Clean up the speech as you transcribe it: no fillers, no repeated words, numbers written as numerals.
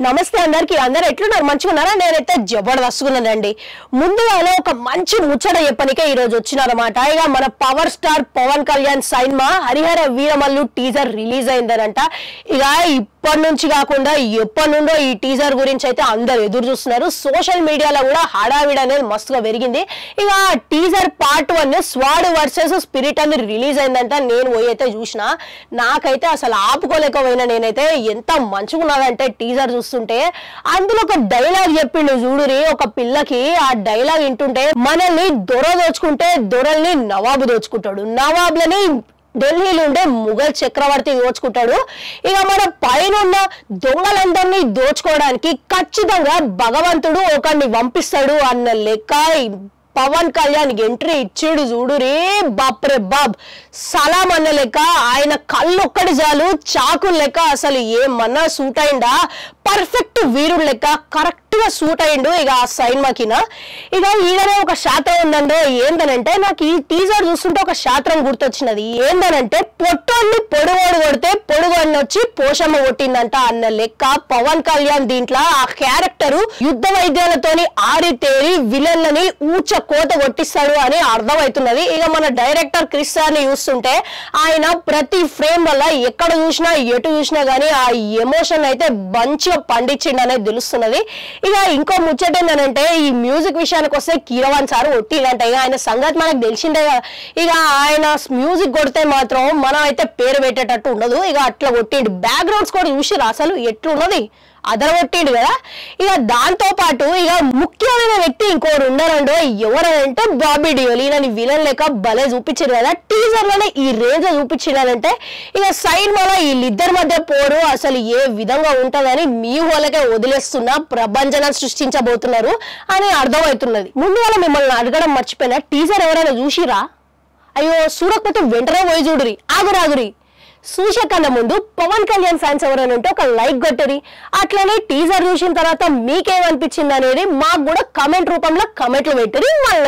నమస్తే అందరికి అందరూ ఎట్లున్నారు మంచిగున్నారా నేనైతే జబర్దస్తుగున్నానండి ముందుగానే ఒక మంచి ముచ్చట చెప్పనికే ఈ రోజు వచ్చినారన్నమాట ఇక మన power star Pawan Kalyan cinema Harihara Veeramallu teaser release అయిందనంట ఇక ఇప్పటి నుంచి కాకుండా ఎప్పటి నుండో ఈ టీజర్ గురించి అయితే అందరూ ఎదురు చూస్తున్నారు సోషల్ మీడియాలో కూడా హడావిడి అనేది మస్తుగా పెరిగింది ఇక టీజర్ పార్ట్ 1 స్వాడ్ వర్సెస్ స్పిరిట్ అని రిలీజ్ అయిందంట నేను పోయితే చూసినా నాకైతే అసలు ఆపుకోలేకపోయినా నేనైతే ఎంత మంచిగున్నదంటే టీజర్ చూస్తుంటే అందులో ఒక డైలాగ్ చెప్పిండు చూడురి ఒక పిల్లకి ఆ డైలాగ్ వింటుంటే మనల్ని దొర దోచుకుంటే దొరల్ని నవాబు దోచుకుంటాడు నవాబులని ఢిల్లీలో ఉండే ముఘల్ చక్రవర్తి దోచుకుంటాడు ఇక మన పైన ఉన్న దొంగలందరినీ దోచుకోవడానికి ఖచ్చితంగా భగవంతుడు ఒకరిని పంపిస్తాడు అన్న లెక్క పవన్ కళ్యాణ్ ఎంట్రీ ఇచ్చాడు చూడు రే బాప్రే బాబ్ సలాం అన్న లెక్క ఆయన కళ్ళు ఒక్కటి చాలు చాకులు లెక్క అసలు ఏమన్నా సూట్ అయిందా పర్ఫెక్ట్ వీరుడు లెక్క కరెక్ట్ గా సూట్ అయిండు ఇక ఆ సినిమాకిన ఇక ఈడనే ఒక శాస్త్రం ఉందండి ఏందనంటే నాకు ఈ టీజర్ చూస్తుంటే ఒక శాస్త్రం గుర్తొచ్చినది ఏందనంటే పొట్టోళ్ళని పొడుగోడు కొడితే పొడుగోడిని వచ్చి పోషమ్మ కొట్టిందంట అన్న లెక్క పవన్ కళ్యాణ్ దీంట్లో ఆ క్యారెక్టర్ యుద్ధ వైద్యాలతోని ఆరితేరి విలన్లని ఊచ కోత కొట్టిస్తాడు అని అర్థమవుతున్నది ఇక మన డైరెక్టర్ క్రిస్ ని చూస్తుంటే ఆయన ప్రతి ఫ్రేమ్ వల్ల ఎక్కడ చూసినా ఎటు చూసినా గానీ ఆ ఎమోషన్ అయితే మంచిగా పండించిండు అనేది తెలుస్తున్నది ఇక ఇంకో ముచ్చట ఏంటంటే ఈ మ్యూజిక్ విషయానికి వస్తే కీరవాన్ సార్ కొట్టిందంట ఇక ఆయన సంగతి మనకు తెలిసిందే కదా ఇక ఆయన మ్యూజిక్ కొడితే మాత్రం మనం అయితే పేరు పెట్టేటట్టు ఉండదు ఇక అట్లా కొట్టిండు బ్యాక్గ్రౌండ్స్ కూడా చూసిరా అసలు ఎట్లున్నది అదరగొట్టిండు కదా ఇక దాంతో పాటు ఇక ముఖ్యమైన వ్యక్తి ఇంకోరు ఉన్నారండో ఎవరంటే బాబీ డియోల్ ఈయనని విలన్ లెక్క భలే చూపించారు కదా టీజర్ లోనే ఈ రేంజ్ చూపించారంటే ఇక సైడ్ వల్ల వీళ్ళిద్దరి మధ్య పోరు అసలు ఏ విధంగా ఉంటదని మీ వాళ్ళకే వదిలేస్తున్నా ప్రభంజనం సృష్టించబోతున్నారు అని అర్థమవుతున్నది ముందుగా మిమ్మల్ని అడగడం మర్చిపోయినా టీజర్ ఎవరైనా చూసిరా అయ్యో చూడకపోతే వెంటనే పోయి చూడురి ఆగురి చూసే కన్నా ముందు పవన్ కళ్యాణ్ ఫ్యాన్స్ ఎవరైనా ఉంటే ఒక లైక్ కొట్టరి అట్లనే టీజర్ చూసిన తర్వాత మీకేమనిపించింది అనేది మాకు కూడా కమెంట్ రూపంలో కమెంట్లు పెట్టరి మళ్ళీ